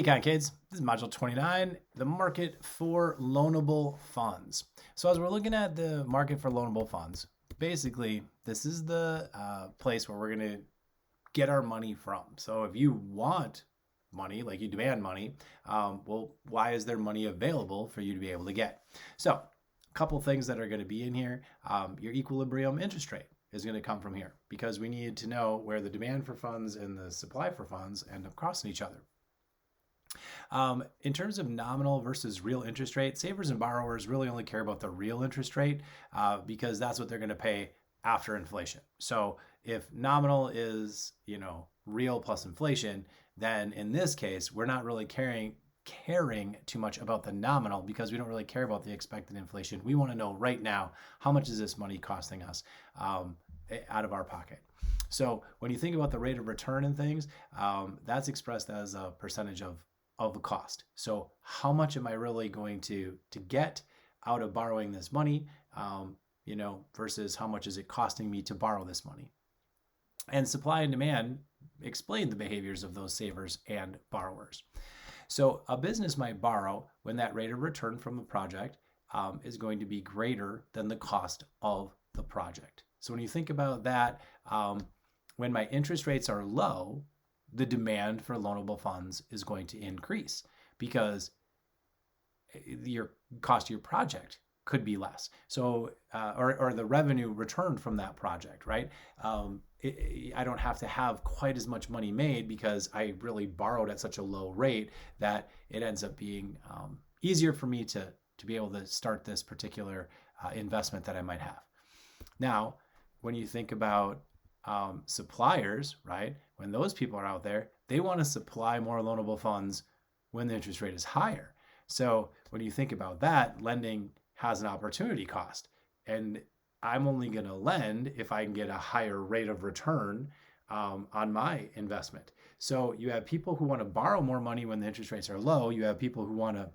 Econ Kids, this is Module 29, the market for loanable funds. So as we're looking at the market for loanable funds, basically this is the place where we're going to get our money from. So if you want money, like you demand money, well, why is there money available for you to be able to get? So a couple things that are going to be in here. Your equilibrium interest rate is going to come from here because we need to know where the demand for funds and the supply for funds end up crossing each other. In terms of nominal versus real interest rate, savers and borrowers really only care about the real interest rate because that's what they're going to pay after inflation. So if nominal is, real plus inflation, then in this case, we're not really caring too much about the nominal because we don't really care about the expected inflation. We want to know right now, how much is this money costing us out of our pocket? So when you think about the rate of return and things, that's expressed as a percentage of the cost. So how much am I really going to get out of borrowing this money, versus how much is it costing me to borrow this money? And supply and demand explain the behaviors of those savers and borrowers. So a business might borrow when that rate of return from the project is going to be greater than the cost of the project. So when you think about that, when my interest rates are low, the demand for loanable funds is going to increase because your cost of your project could be less. So, or the revenue returned from that project, right? I don't have to have quite as much money made because I really borrowed at such a low rate that it ends up being easier for me to be able to start this particular investment that I might have. Now, when you think about suppliers, right? When those people are out there, they want to supply more loanable funds when the interest rate is higher. So when you think about that, lending has an opportunity cost. And I'm only going to lend if I can get a higher rate of return on my investment. So you have people who want to borrow more money when the interest rates are low. You have people who want to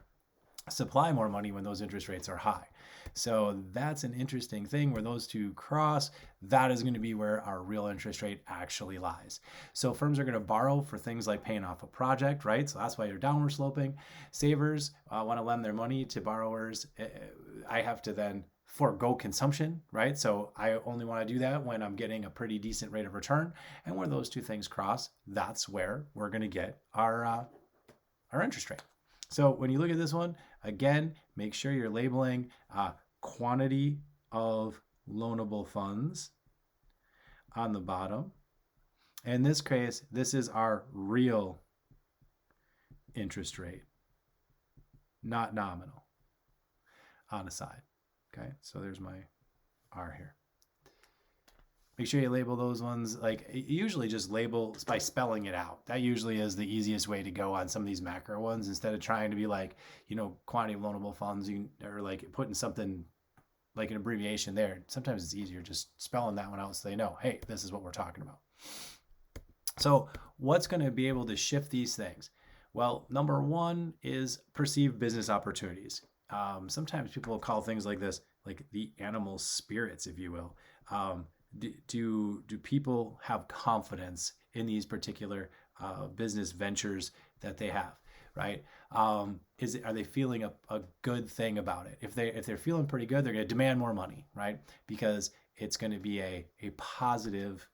supply more money when those interest rates are high. So that's an interesting thing where those two cross. That is going to be where our real interest rate actually lies. So firms are going to borrow for things like paying off a project, right? So that's why you're downward sloping. Savers want to lend their money to borrowers. I have to then forego consumption, right? So I only want to do that when I'm getting a pretty decent rate of return. And where those two things cross, that's where we're going to get our interest rate. So when you look at this one, again, make sure you're labeling quantity of loanable funds on the bottom. In this case, this is our real interest rate, not nominal, on the side. Okay, so there's my R here. Make sure you label those ones, like usually just label by spelling it out. That usually is the easiest way to go on some of these macro ones instead of trying to be like, quantity of loanable funds, or like putting something like an abbreviation there. Sometimes it's easier just spelling that one out so they know, hey, this is what we're talking about. So what's going to be able to shift these things? Well, number one is perceived business opportunities. Sometimes people will call things like this, like the animal spirits, if you will. Do people have confidence in these particular business ventures that they have, right? Are they feeling a good thing about it? If they're feeling pretty good, they're going to demand more money, right? Because it's going to be a positive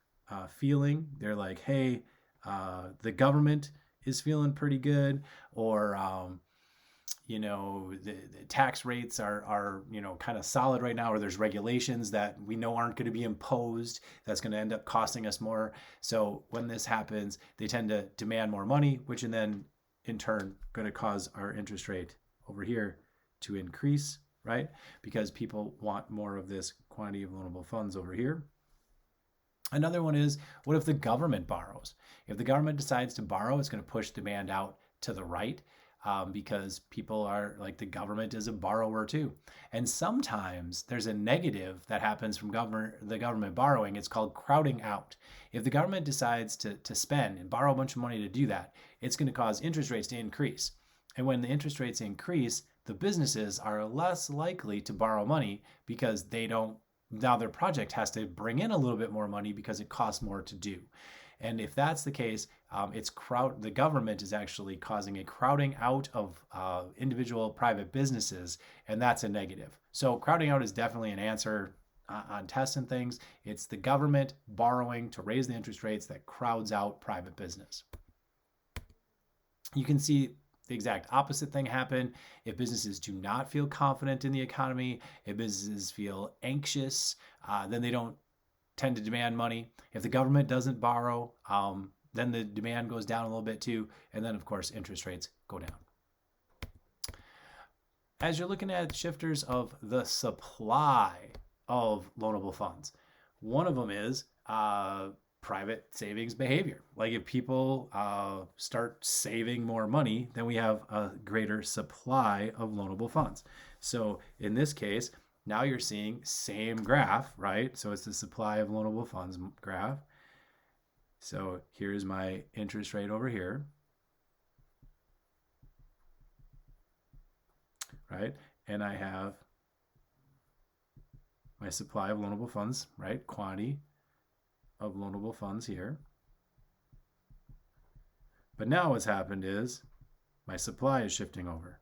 feeling. They're like, hey, the government is feeling pretty good, or the tax rates are kind of solid right now, or there's regulations that we know aren't going to be imposed that's going to end up costing us more. So when this happens, they tend to demand more money, which and then in turn going to cause our interest rate over here to increase, right? Because people want more of this quantity of loanable funds over here. Another one is, what if the government borrows? If the government decides to borrow, it's going to push demand out to the right. Because people are like, the government is a borrower too. And sometimes there's a negative that happens from the government borrowing. It's called crowding out. If the government decides to spend and borrow a bunch of money to do that, it's going to cause interest rates to increase. And when the interest rates increase, the businesses are less likely to borrow money because now their project has to bring in a little bit more money because it costs more to do. And if that's the case, the government is actually causing a crowding out of individual private businesses, and that's a negative. So crowding out is definitely an answer on tests and things. It's the government borrowing to raise the interest rates that crowds out private business. You can see the exact opposite thing happen if businesses do not feel confident in the economy. If businesses feel anxious, then they don't tend to demand money. If the government doesn't borrow, then the demand goes down a little bit too. And then, of course, interest rates go down. As you're looking at shifters of the supply of loanable funds, one of them is private savings behavior. Like if people start saving more money, then we have a greater supply of loanable funds. So in this case, now you're seeing same graph, right? So it's the supply of loanable funds graph. So here's my interest rate over here, right? And I have my supply of loanable funds, right? Quantity of loanable funds here. But now what's happened is my supply is shifting over.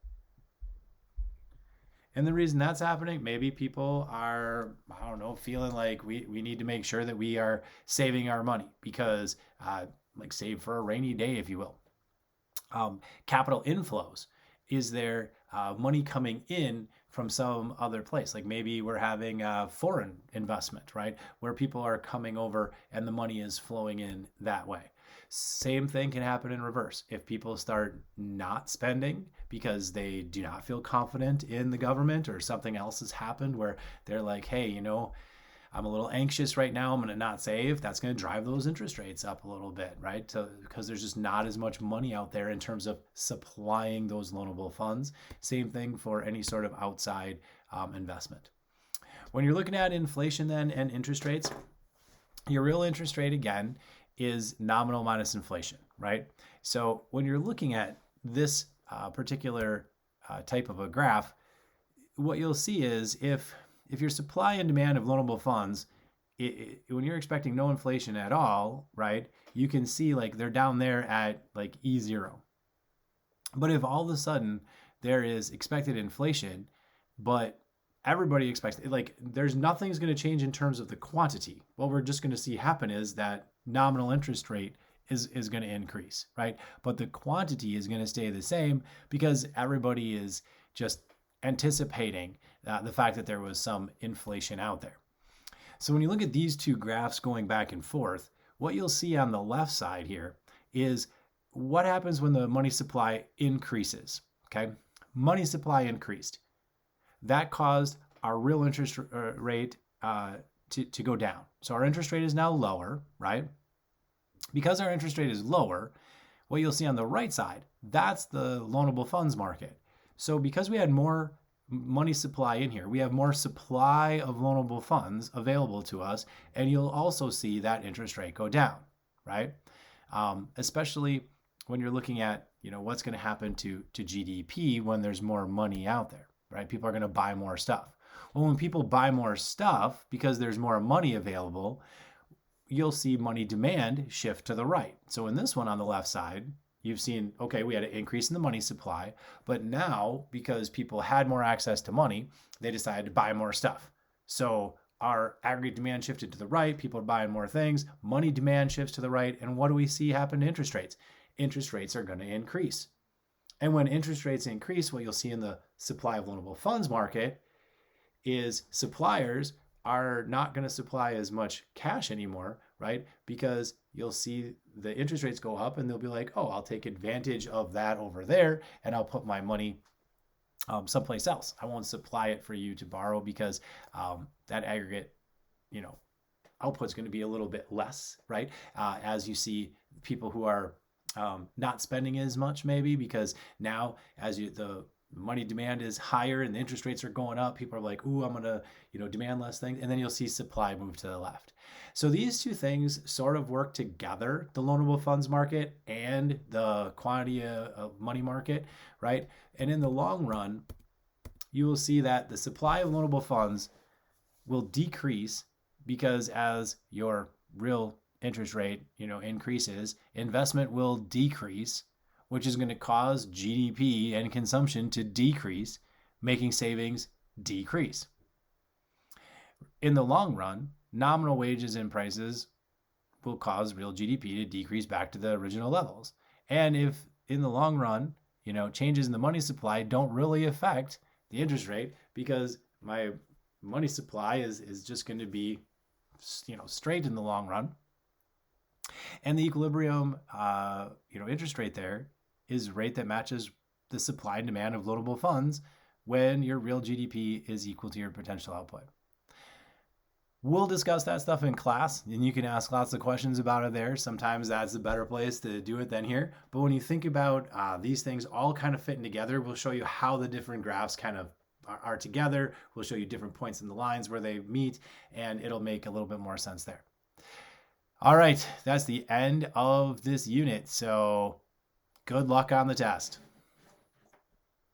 And the reason that's happening, maybe people are, I don't know, feeling like we need to make sure that we are saving our money because like save for a rainy day, if you will. Capital inflows. Is there money coming in from some other place? Like maybe we're having a foreign investment, right? Where people are coming over and the money is flowing in that way. Same thing can happen in reverse. If people start not spending because they do not feel confident in the government or something else has happened where they're like, hey, you know, I'm a little anxious right now, I'm going to not save. That's going to drive those interest rates up a little bit, right? Because there's just not as much money out there in terms of supplying those loanable funds. Same thing for any sort of outside investment. When you're looking at inflation then and interest rates, your real interest rate again is nominal minus inflation, right? So when you're looking at this particular type of a graph, what you'll see is if your supply and demand of loanable funds, when you're expecting no inflation at all, right, you can see like they're down there at like E0. But if all of a sudden there is expected inflation, but everybody expects, like there's nothing's going to change in terms of the quantity. What we're just going to see happen is that nominal interest rate is going to increase, right? But the quantity is going to stay the same because everybody is just anticipating the fact that there was some inflation out there. So when you look at these two graphs going back and forth, what you'll see on the left side here is what happens when the money supply increases, okay? Money supply increased. That caused our real interest rate to go down. So our interest rate is now lower, right? Because our interest rate is lower, what you'll see on the right side, that's the loanable funds market. So because we had more money supply in here, we have more supply of loanable funds available to us, and you'll also see that interest rate go down, right? Especially when you're looking at, you know, what's going to happen to GDP when there's more money out there, right? People are going to buy more stuff. Well, when people buy more stuff because there's more money available, you'll see money demand shift to the right. So in this one on the left side, you've seen, okay, we had an increase in the money supply, but now because people had more access to money, they decided to buy more stuff. So our aggregate demand shifted to the right, people are buying more things, money demand shifts to the right, and what do we see happen to interest rates? Interest rates are going to increase. And when interest rates increase, what you'll see in the supply of loanable funds market is suppliers are not going to supply as much cash anymore, right? Because you'll see the interest rates go up and they'll be like, oh, I'll take advantage of that over there and I'll put my money someplace else. I won't supply it for you to borrow because that aggregate, you know, output's going to be a little bit less, right? As you see people who are not spending as much maybe because now as the money demand is higher and the interest rates are going up, people are like, ooh, I'm going to, you know, demand less things. And then you'll see supply move to the left. So these two things sort of work together, the loanable funds market and the quantity of money market, right? And in the long run, you will see that the supply of loanable funds will decrease because as your real interest rate, increases, investment will decrease, which is going to cause GDP and consumption to decrease, making savings decrease. In the long run, nominal wages and prices will cause real GDP to decrease back to the original levels. And if in the long run, changes in the money supply don't really affect the interest rate, because my money supply is just going to be, straight in the long run. And the equilibrium, interest rate there is a rate that matches the supply and demand of loanable funds when your real GDP is equal to your potential output. We'll discuss that stuff in class, and you can ask lots of questions about it there. Sometimes that's a better place to do it than here. But when you think about these things all kind of fitting together, we'll show you how the different graphs kind of are together. We'll show you different points in the lines where they meet, and it'll make a little bit more sense there. All right, that's the end of this unit. So good luck on the test.